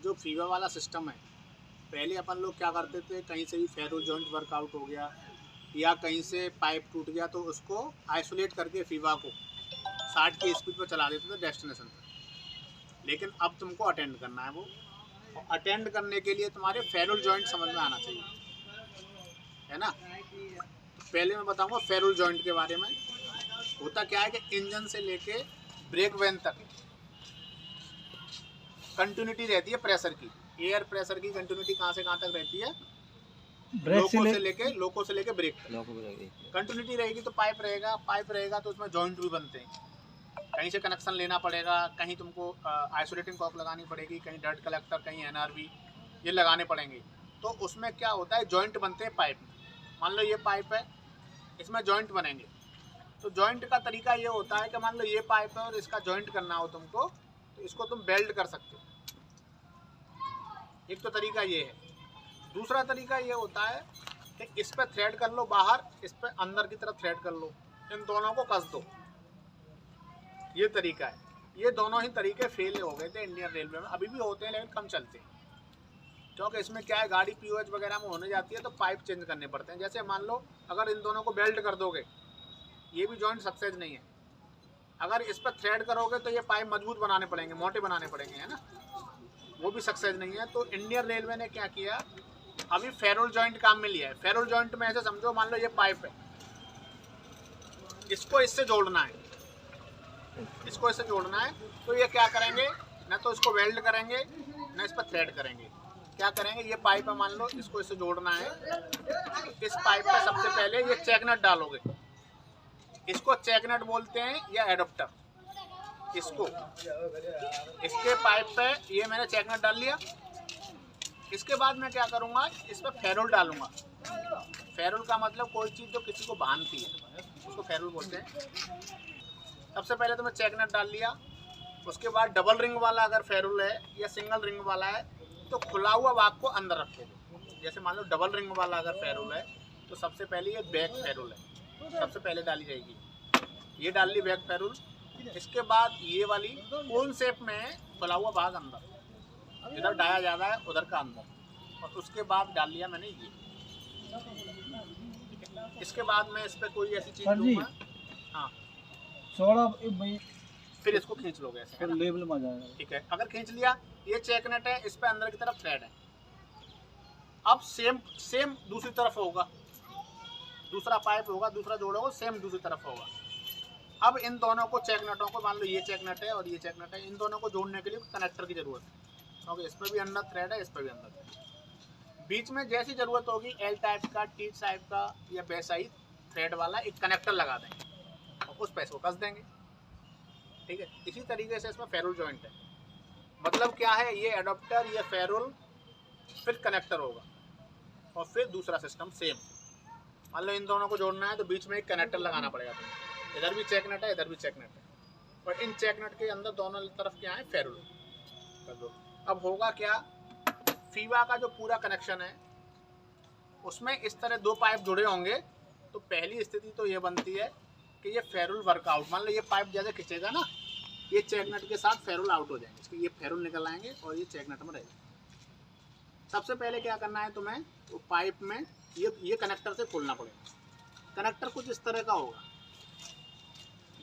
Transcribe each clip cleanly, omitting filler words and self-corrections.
जो फीवा वाला सिस्टम है, पहले अपन लोग क्या करते थे, कहीं से भी फेरो जॉइंट वर्कआउट हो गया या कहीं से पाइप टूट गया तो उसको आइसोलेट करके फीवा को 60 की स्पीड पर चला देते थे डेस्टिनेशन पर। लेकिन अब तुमको अटेंड करना है वो, और अटेंड करने के लिए तुम्हारे फेरुल जॉइंट समझ में आना चाहिए, है ना। तो पहले मैं बताऊंगा फेरुल जॉइंट के बारे में। होता क्या है कि इंजन से लेके ब्रेक वैन तक कंटिन्यूटी रहती है प्रेशर की, एयर प्रेशर की कंटिन्यूटी कहाँ से कहाँ तक रहती है, लोको से लेके ब्रेक तक कंटिन्यूटी रहेगी। तो पाइप रहेगा तो उसमें जॉइंट भी बनते हैं। कहीं से कनेक्शन लेना पड़ेगा, कहीं तुमको आइसोलेटिंग कॉक लगानी पड़ेगी, कहीं डर्ट कलेक्टर, कहीं एनआरवी ये लगाने पड़ेंगे। तो उसमें क्या होता है, जॉइंट बनते हैं पाइप में। मान लो ये पाइप है, इसमें जॉइंट बनेंगे। तो जॉइंट का तरीका ये होता है कि मान लो ये पाइप है और इसका जॉइंट करना हो तुमको, तो इसको तुम बेल्ट कर सकते हो। एक तो तरीका ये है। दूसरा तरीका ये होता है कि इस पर थ्रेड कर लो बाहर, इस पर अंदर की तरफ थ्रेड कर लो, इन दोनों को कस दो। ये तरीका है। ये दोनों ही तरीके फेल हो गए थे इंडियन रेलवे में, अभी भी होते हैं लेकिन कम चलते हैं, क्योंकि इसमें क्या है, गाड़ी पीओएच वगैरह में होने जाती है तो पाइप चेंज करने पड़ते हैं। जैसे मान लो अगर इन दोनों को बेल्ट कर दोगे, ये भी जॉइंट सक्सेस नहीं है। अगर इस पर थ्रेड करोगे तो ये पाइप मजबूत बनाने पड़ेंगे, मोटे बनाने पड़ेंगे, है ना, वो भी सक्सेस नहीं है। तो इंडियन रेलवे ने क्या किया, अभी फेरुल जॉइंट काम में लिया है। फेरुल जॉइंट में ऐसे समझो, मान लो ये पाइप है, इसको इससे जोड़ना है, इसको इससे जोड़ना है। तो ये क्या करेंगे, ना तो इसको वेल्ड करेंगे ना इस पर थ्रेड करेंगे। क्या करेंगे, ये पाइप है मान लो, इसको इससे जोड़ना है। इस पाइप पे सबसे पहले ये चेक नट डालोगे, इसको चेक नट बोलते हैं या एडोप्टर। इसको इसके पाइप पे ये मैंने चेक नट डाल लिया। इसके बाद मैं क्या करूँगा, इस पर फेरुल डालूंगा। फेरुल का मतलब कोई चीज़ जो किसी को बांधती है, उसको फेरुल बोलते हैं। सबसे पहले तो मैं चेक नट डाल लिया। उसके बाद डबल रिंग वाला अगर फेरुल है या सिंगल रिंग वाला है तो खुला हुआ भाग को अंदर रखोगे। जैसे मान लो डबल रिंग वाला अगर फेरुल है तो सबसे पहले ये बैक फेरुल है, सबसे पहले डाली जाएगी। ये डाल ली बैक फेरुल। इसके बाद ये वाली कोन शेप में खुला हुआ भाग अंदर, इधर डाया ज़्यादा है उधर का अंदर, और उसके बाद डाल लिया मैंने ये। इसके बाद मैं इस पर कोई ऐसी चीज़ दूंगा, हाँ, फिर इसको खींच लोगे ऐसे, फिर लेवल में आ जाएगा। ठीक है, अगर खींच लिया, ये चेक नट है, इस पे अंदर की तरफ थ्रेड है। अब सेम दूसरी तरफ होगा, दूसरा पाइप होगा, दूसरा जोड़ोगे, सेम दूसरी तरफ होगा। अब इन दोनों को चेक नटों को, मान लो ये चेक नट है और ये चेक नट है, इन दोनों को जोड़ने के लिए कनेक्टर की जरूरत है, क्योंकि इस पर भी अंदर थ्रेड है, इस पर भी अंदर थ्रेड। बीच में जैसी जरूरत होगी एल टाइप का, टी टाइप का या वैसा ही थ्रेड वाला एक कनेक्टर लगा देंगे और उस पे इसको कस देंगे। ठीक है, इसी तरीके से इसमें फेरुल जॉइंट है। मतलब क्या है, ये एडोप्टर, ये फेरुल, फिर कनेक्टर होगा और फिर दूसरा सिस्टम सेम। मान लो इन दोनों को जोड़ना है तो बीच में एक कनेक्टर लगाना पड़ेगा तुम्हें। इधर भी चेक नट है, इधर भी चेक नट है, और इन चेक नट के अंदर दोनों तरफ क्या है, फेरुल कर दो। अब होगा क्या, फीवा का जो पूरा कनेक्शन है उसमें इस तरह दो पाइप जुड़े होंगे। तो पहली स्थिति तो ये बनती है कि ये फेरुल वर्कआउट, मान लो ये पाइप जैसे खींचेगा ना, ये चेक नट के साथ फेरुल आउट हो जाएंगे, इसके ये फेरुल निकल आएंगे और ये चेक नट में रहेगा। सबसे पहले क्या करना है तुम्हें, वो पाइप में ये कनेक्टर से खोलना पड़ेगा। कनेक्टर कुछ इस तरह का होगा,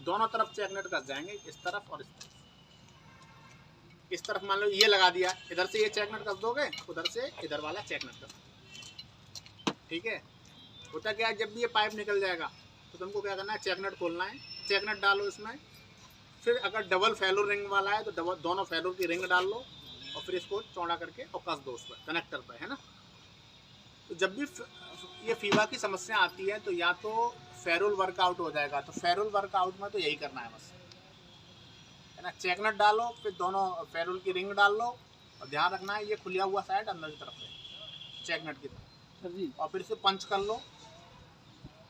दोनों तरफ चेक नट कस जाएंगे, इस तरफ और इस तरफ। इस तरफ मान लो ये लगा दिया, इधर से ये चेक नट कस दोगे, उधर से इधर वाला चेक नट कस। ठीक है, होता क्या है, जब भी ये पाइप निकल जाएगा तो तुमको क्या करना है, चेक नट खोलना है, चेक नट डालो इसमें। फिर अगर डबल फेरुल रिंग वाला है तो दोनों फेरुल की रिंग डाल लो और फिर इसको चौड़ा करके और कस दो उस पर, कनेक्टर पर, है ना। तो जब भी ये फीवा की समस्या आती है तो या तो फेरुल वर्कआउट हो जाएगा, तो फेरुल वर्कआउट में तो यही करना है बस, है ना। चेक नट डालो, फिर दोनों फेरुल की रिंग डाल लो, और ध्यान रखना है ये खुला हुआ साइड अंदर की तरफ है, चेक नट की तरफ, और फिर इसे पंच कर लो,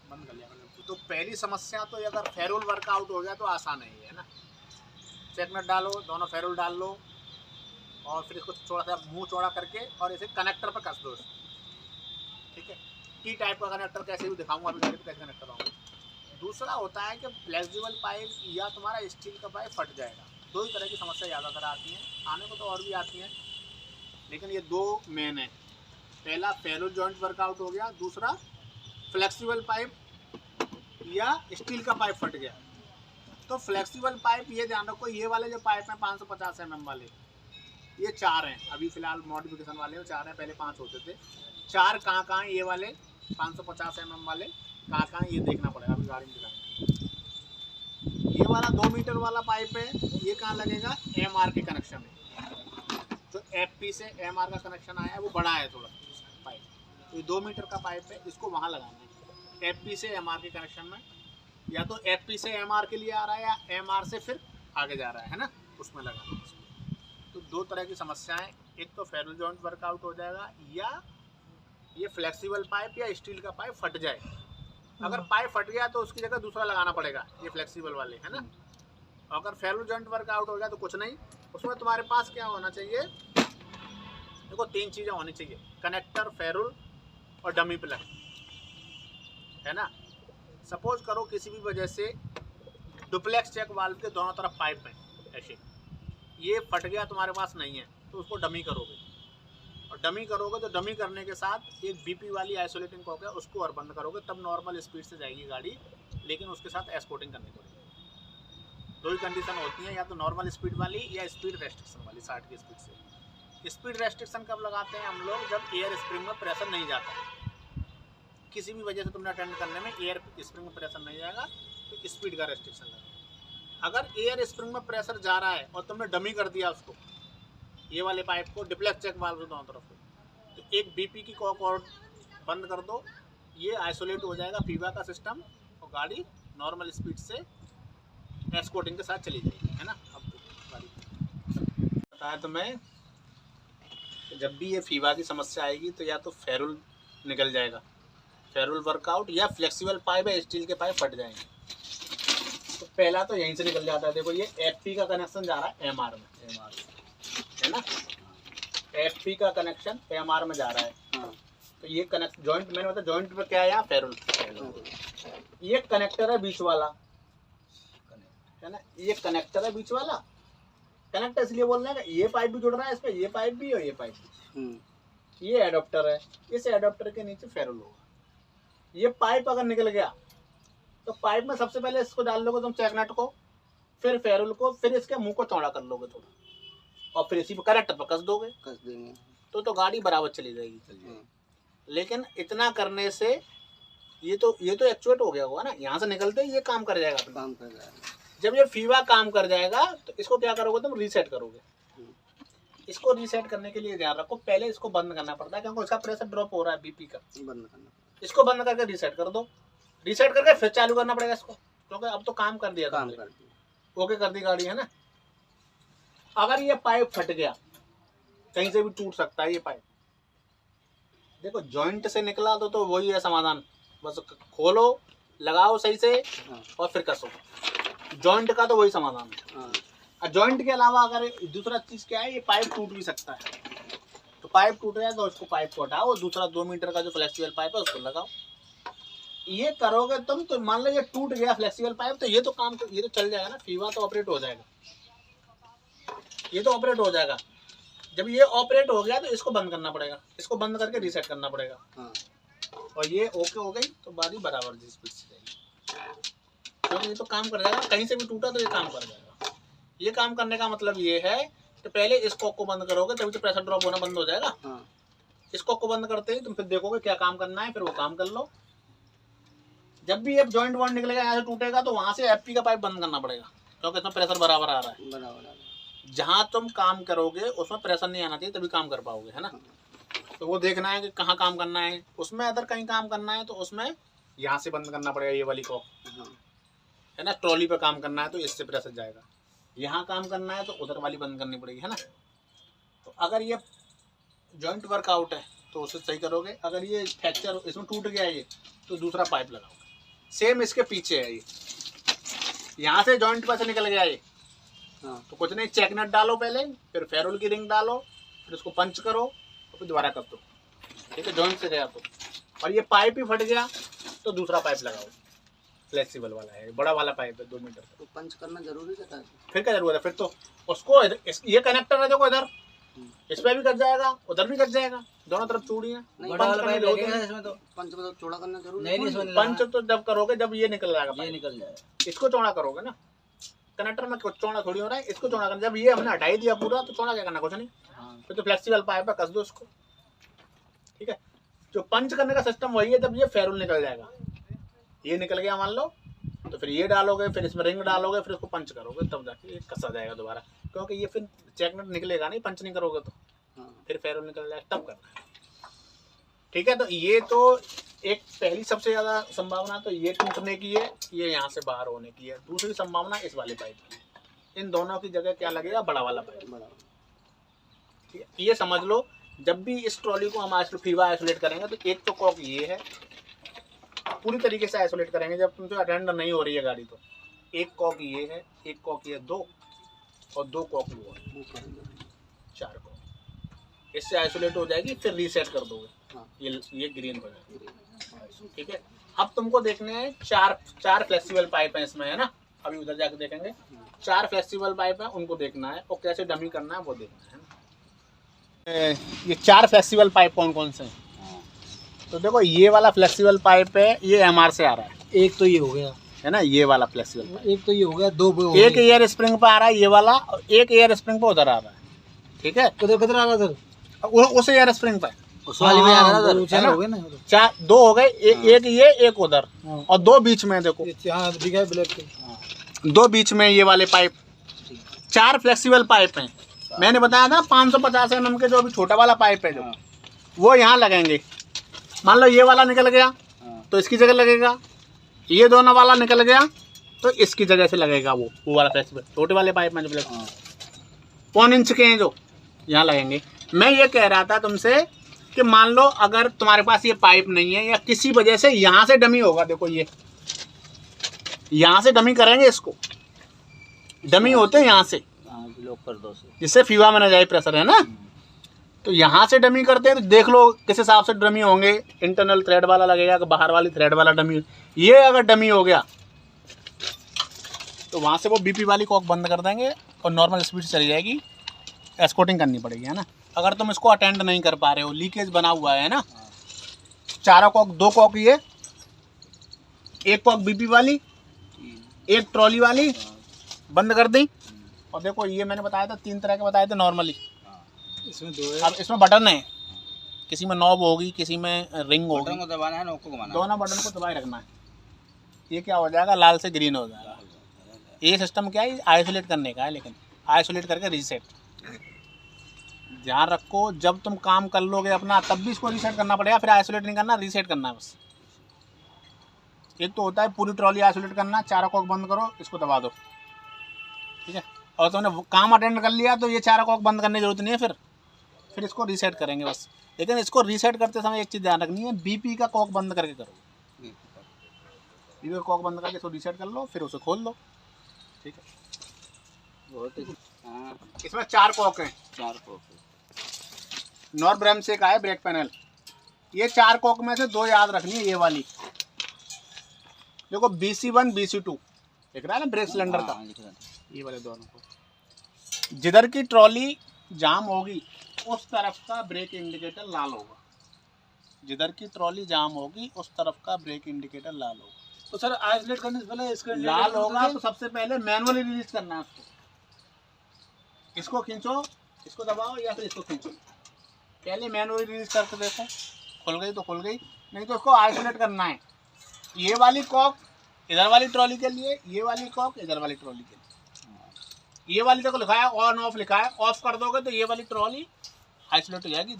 बंद कर लिया। तो पहली समस्या तो अगर फेरुल वर्कआउट हो गया तो आसान है ना। चेक नट डालो, दोनों फेरुल डाल लो, और फिर इसको थोड़ा सा मुंह चौड़ा करके और इसे कनेक्टर पर कस दो। ठीक है, टी टाइप का कनेक्टर कैसे भी दिखाऊंगा अभी, कैसे कनेक्टर आऊँगा। दूसरा होता है कि फ्लेक्सिबल पाइप या तुम्हारा स्टील का पाइप फट जाएगा। दो ही तरह की समस्या ज़्यादातर आती हैं, आने को तो और भी आती हैं। लेकिन ये दो मेन है। पहला फेरो जॉइंट वर्कआउट हो गया, दूसरा फ्लेक्सिबल पाइप या स्टील का पाइप फट गया। तो फ्लेक्सिबल पाइप ये ध्यान रखो, ये वाले जो पाइप हैं 550 mm वाले, ये 4 हैं अभी फिलहाल मॉडिफिकेशन वाले, 4 हैं, पहले 5 होते थे। 4 कहाँ हैं ये वाले 550 mm वाले, कहाँ हैं ये देखना पड़ेगा, अभी गाड़ी में दिखाएंगे। ये वाला 2 मीटर वाला पाइप है, ये कहाँ लगेगा, MR के कनेक्शन में। जो FP से MR का कनेक्शन आया है वो बड़ा है थोड़ा पाइप, तो ये 2 मीटर का पाइप है, इसको वहाँ लगाना है FP से MR के कनेक्शन में। या तो FP से MR के लिए आ रहा है या MR से फिर आगे जा रहा है ना, उसमें लगाना है। तो दो तरह की समस्याएं, एक तो फेरो जॉइंट वर्कआउट हो जाएगा या ये फ्लेक्सिबल पाइप या स्टील का पाइप फट जाए। अगर पाइप फट गया तो उसकी जगह दूसरा लगाना पड़ेगा, ये फ्लेक्सिबल वाले है ना। अगर फेरो जॉइंट वर्कआउट हो गया तो कुछ नहीं, उसमें तुम्हारे पास क्या होना चाहिए, देखो 3 चीज़ें होनी चाहिए, कनेक्टर, फेरुल और डमी प्लग, है ना। सपोज करो किसी भी वजह से डुप्लेक्स चेक वाल्व के दोनों तरफ पाइप हैं ऐसे, ये फट गया तुम्हारे पास नहीं है, तो उसको डमी करोगे। और डमी करोगे तो डमी करने के साथ एक BP वाली आइसोलेटिंग कॉक है, उसको और बंद करोगे, तब नॉर्मल स्पीड से जाएगी गाड़ी, लेकिन उसके साथ एस्कोटिंग करनी पड़ेगी। दो ही कंडीशन होती है, या तो नॉर्मल स्पीड वाली या स्पीड रेस्ट्रिक्शन वाली 60 की स्पीड से। स्पीड रेस्ट्रिक्शन कब लगाते हैं हम लोग, जब एयर स्प्रिंग में प्रेशर नहीं जाता, किसी भी वजह से तुमने अटेंड करने में एयर स्प्रिंग में प्रेशर नहीं जाएगा तो स्पीड का रेस्ट्रिक्शन लगेगा। अगर एयर स्प्रिंग में प्रेशर जा रहा है और तुमने डमी कर दिया उसको, ये वाले पाइप को डिप्लेक्स चेक वाल्व से दोनों तरफ, तो एक BP की कॉक और बंद कर दो, ये आइसोलेट हो जाएगा फीवा का सिस्टम और गाड़ी नॉर्मल स्पीड से एस्कोटिंग के साथ चली जाएगी, है ना। अब गाड़ी बताया तो मैं, जब भी ये फीवा की समस्या आएगी तो या तो फेरुल निकल जाएगा, फेरुल वर्कआउट, या फ्लेक्सिबल पाइप है स्टील के पाइप फट जाएंगे। तो पहला तो यहीं से निकल जाता है। देखो ये FP का कनेक्शन जा रहा है MR में, है ना, FP का कनेक्शन MR में जा रहा है। तो ये कनेक्ट जॉइंट, मैंने बताया जॉइंट में क्या है यहाँ, फेरुल। ये कनेक्टर है बीच वाला, है ना, ये कनेक्टर है बीच वाला। कनेक्टर इसलिए बोल रहे हैं ये पाइप भी जुड़ रहा है इस पे, ये पाइप भी और ये पाइप भी। ये एडाप्टर है, इस एडाप्टर के नीचे फेरुल होगा। ये पाइप अगर निकल गया तो पाइप में सबसे पहले इसको डाल लोगे तुम चेक नट को, फिर फेरुल को, फिर इसके मुंह को चौड़ा कर लोगे थोड़ा, और फिर इसी पर कनेक्टर पर कस दोगे, कस देंगे तो गाड़ी बराबर चली जाएगी। लेकिन इतना करने से ये तो एक्चुएट हो गया होगा ना, यहाँ से निकलते ही ये काम कर जाएगा, काम कर जाएगा। जब ये फीवा काम कर जाएगा तो इसको क्या करोगे तुम, रीसेट करोगे। इसको रीसेट करने के लिए ध्यान रखो, पहले इसको बंद करना पड़ता है क्योंकि इसका प्रेशर ड्रॉप हो रहा है BP का, बंद करना। इसको बंद करके रीसेट कर दो, रीसेट करके फिर चालू करना पड़ेगा इसको, क्योंकि अब तो काम कर दिया, काम कर दिया, ओके कर दी गाड़ी, है ना। अगर ये पाइप फट गया, कहीं से भी टूट सकता है ये पाइप, देखो जॉइंट से निकला तो वही है समाधान, बस खोलो, लगाओ सही से और फिर कसो। जॉइंट का तो वही समाधान है। और जॉइंट के अलावा अगर दूसरा चीज क्या है, ये पाइप टूट भी सकता है। तो पाइप टूट रहा है तो उसको पाइप को हटाओ, दूसरा 2 मीटर का जो फ्लेक्सिबल पाइप है उसको लगाओ। ये करोगे तुम तो मान लो ये टूट गया फ्लेक्सिबल पाइप, तो ये तो काम, ये तो चल जाएगा ना, फीवा तो ऑपरेट हो जाएगा, ये तो ऑपरेट हो जाएगा। जब ये ऑपरेट हो गया तो इसको बंद करना पड़ेगा, इसको बंद करके रीसेट करना पड़ेगा। और ये ओके हो गई तो बारी बराबर जी स्पीड से जाएगी, क्योंकि ये तो काम कर जाएगा। कहीं से भी टूटा तो ये काम कर जाएगा। ये काम करने का मतलब ये है कि पहले इस कॉक को बंद करोगे तभी तो प्रेशर ड्रॉप होना बंद हो जाएगा। इस कॉक को बंद करते ही तुम फिर देखोगे क्या काम करना है, फिर वो काम कर लो। जब भी ये जॉइंट वॉइंट निकलेगा, यहाँ से टूटेगा तो वहां से FP का पाइप बंद करना पड़ेगा, क्योंकि इसमें प्रेशर बराबर आ रहा है। बराबर जहाँ तुम काम करोगे उसमें प्रेशर नहीं आना चाहिए, तभी काम कर पाओगे, है ना। तो वो देखना है कि कहाँ काम करना है, उसमें अगर कहीं काम करना है तो उसमें यहाँ से बंद करना पड़ेगा ये वाली कॉक, है ना। ट्रॉली पे काम करना है तो इससे प्रेशर जाएगा, यहाँ काम करना है तो उधर वाली बंद करनी पड़ेगी, है ना। तो अगर ये जॉइंट वर्कआउट है तो उसे सही करोगे। अगर ये फ्रैक्चर इसमें टूट गया ये, तो दूसरा पाइप लगाओगे। सेम इसके पीछे है, ये यहाँ से जॉइंट पर से निकल गया ये, तो कुछ नहीं, चेक नट डालो पहले, फिर फेरुल की रिंग डालो, फिर उसको पंच करो और फिर दोबारा कर दो, ठीक है। जॉइंट से गया तो, और ये पाइप ही फट गया तो दूसरा पाइप लगाओ, फ्लेक्सिबल वाला है, बड़ा वाला पाइप है 2 मीटर का। तो पंच करना जरूरी है, फिर क्या जरूरत है, फिर तो उसको ये कनेक्टर है देखो इधर, इस पे भी कट जाएगा, उधर भी कट जाएगा, दोनों तरफ चूड़ियाँ। इसमें तो पंच मतलब चौड़ा करना जरूरी नहीं। पंच तो जब करोगे जब ये निकल जाएगा, ये निकल जाएगा। इसको चौड़ा करोगे ना, कनेक्टर में चौड़ा थोड़ी हो रहा है, इसको चौड़ा करना। जब ये हमने हटाई दिया पूरा तो चौड़ा क्या करना, कुछ नहीं। फिर तो फ्लेक्सिबल पाइप है, कस दो इसको। ठीक है, जो पंच करने का सिस्टम वही है। जब ये फेरुल निकल जाएगा, ये निकल गया मान लो, तो फिर ये डालोगे, फिर इसमें रिंग डालोगे, फिर इसको पंच करोगे, तब जाके ये कसा जाएगा दोबारा। क्योंकि ये फिर चेक नट निकलेगा नहीं, पंच नहीं करोगे तो फिर फेरुल निकल जाएगा, तब करना है। ठीक है, तो ये तो एक पहली सबसे ज्यादा संभावना तो ये टूटने की है, ये यहाँ से बाहर होने की है। दूसरी संभावना इस वाले पाइप की। इन दोनों की जगह क्या लगेगा, बड़ा वाला पाइप। ठीक है, ये समझ लो, जब भी इस ट्रॉली को हम फीवा आइसोलेट करेंगे तो एक तो कॉक ये है, पूरी तरीके से आइसोलेट करेंगे। जब तुमसे अटेंड नहीं हो रही है गाड़ी तो एक कॉक ये है, एक कॉक ये, दो और दो कॉक वो है, 4 कॉक। इससे आइसोलेट हो जाएगी, फिर रीसेट कर दोगे, ये ग्रीन हो जाएगी। ठीक है, अब तुमको देखने हैं चार फ्लेक्सिबल पाइप हैं इसमें, है ना। अभी उधर जाकर देखेंगे, 4 फ्लेक्सिबल पाइप हैं, उनको देखना है और कैसे डमी करना है वो देखना है। ये 4 फ्लेक्सिबल पाइप कौन कौन से हैं? तो देखो, ये वाला फ्लेक्सिबल पाइप है, ये एमआर से आ रहा है। एक तो ये हो गया, है ना, ये वाला फ्लेक्सिबल पाइप। एक तो ये हो गया, दो एक एयर स्प्रिंग पे आ रहा है ये वाला, और एक एयर स्प्रिंग पे उधर आ रहा है। ठीक है, किधर आ रहा है सर? उस एयर स्प्रिंग पे, उस वाली में आ रहा है ना। 2 हो गए, एक ये, एक उधर, और 2 बीच में। देखो ब्लैक, 2 बीच में ये वाले पाइप। 4 फ्लेक्सिबल पाइप हैं। मैंने बताया था 550 mm के जो अभी छोटा वाला पाइप है जो, वो यहाँ लगेंगे। मान लो ये वाला निकल गया तो इसकी जगह लगेगा, ये दोनों वाला निकल गया तो इसकी जगह से लगेगा वो वाला फ्लेक्सिबल। छोटे वाले पाइप में जो 1 इंच के हैं जो, यहाँ लगेंगे। मैं ये कह रहा था तुमसे कि मान लो अगर तुम्हारे पास ये पाइप नहीं है या किसी वजह से यहाँ से डमी होगा, देखो ये यहाँ से डमी करेंगे, इसको डमी होते हैं यहाँ से, लॉक कर दो जिससे फीवा में न जाए प्रेशर, है ना। तो यहाँ से डमी करते हैं तो देख लो किस हिसाब से डमी होंगे। इंटरनल थ्रेड वाला लगेगा कि बाहर वाली थ्रेड वाला डमी। ये अगर डमी हो गया तो वहाँ से वो बीपी वाली कॉक बंद कर देंगे और नॉर्मल स्पीड चली जाएगी, एस्कॉर्टिंग करनी पड़ेगी, है ना। अगर तुम इसको अटेंड नहीं कर पा रहे हो, लीकेज बना हुआ है ना, 4 कॉक, 2 कॉक ये, 1 कॉक बीपी वाली, 1 ट्रॉली वाली बंद कर दी। और देखो ये मैंने बताया था 3 तरह के बताए थे नॉर्मली, इसमें 2 है। अब इसमें बटन है, किसी में नॉब होगी, किसी में रिंग होगी। बटन को दबाना है, नॉब को घुमाना है, दोनों बटन को दबाए रखना है। ये क्या हो जाएगा, लाल से ग्रीन हो जाएगा। ये सिस्टम क्या है, आइसोलेट करने का है, लेकिन आइसोलेट करके रीसेट। ध्यान रखो, जब तुम काम कर लोगे अपना तब भी इसको रीसेट करना पड़ेगा। फिर आइसोलेट नहीं करना, रीसेट करना है बस। एक तो होता है पूरी ट्रॉली आइसोलेट करना, 4 कॉक बंद करो, इसको दबा दो, ठीक है। और तुमने काम अटेंड कर लिया तो ये 4 कॉक बंद करने की जरूरत नहीं है, फिर इसको रीसेट करेंगे बस। लेकिन इसको रीसेट करते समय एक चीज़ ध्यान रखनी है, बीपी का कॉक बंद करके करो। बीपी का कॉक बंद करके इसको रीसेट कर लो, फिर उसे खोल दो, ठीक है। इसमें 4 कॉक हैं, 4 कॉक। नॉर ब्रेम्से का है ब्रेक पैनल। ये 4 कॉक में से 2 याद रखनी है, ये वाली देखो, BC1 BC2 दिख रहा है ना ब्रेक सिलेंडर का, ये वाले दोनों को। जिधर की ट्रॉली जाम होगी उस तरफ का ब्रेक इंडिकेटर लाल होगा, जिधर की ट्रॉली जाम होगी उस तरफ का ब्रेक इंडिकेटर लाल होगा। तो सर आइसोलेट करने से पहले इसका लाल होगा तो सबसे पहले मैनुअली रिलीज करना है उसको। इसको खींचो, इसको दबाओ या फिर इसको खींचो, पहले मैनुअली रिलीज करके देखो, खुल गई तो खुल गई, नहीं तो उसको आइसोलेट करना है। ये वाली कॉक इधर वाली ट्रॉली के लिए, ये वाली कॉक इधर वाली ट्रॉली के लिए। ये वाली देखो लिखा है ऑन ऑफ लिखा है, ऑफ कर दोगे तो ये वाली ट्रॉली आइसोलेट हो जाएगी,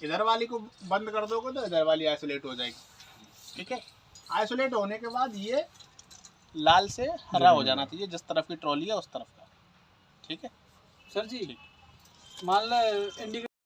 इधर वाली को बंद कर दोगे तो इधर वाली आइसोलेट हो जाएगी, ठीक है। आइसोलेट होने के बाद ये लाल से हरा हो जाना चाहिए, जिस तरफ की ट्रॉली है उस तरफ का, ठीक है। सर जी मान लो इंडिकेटर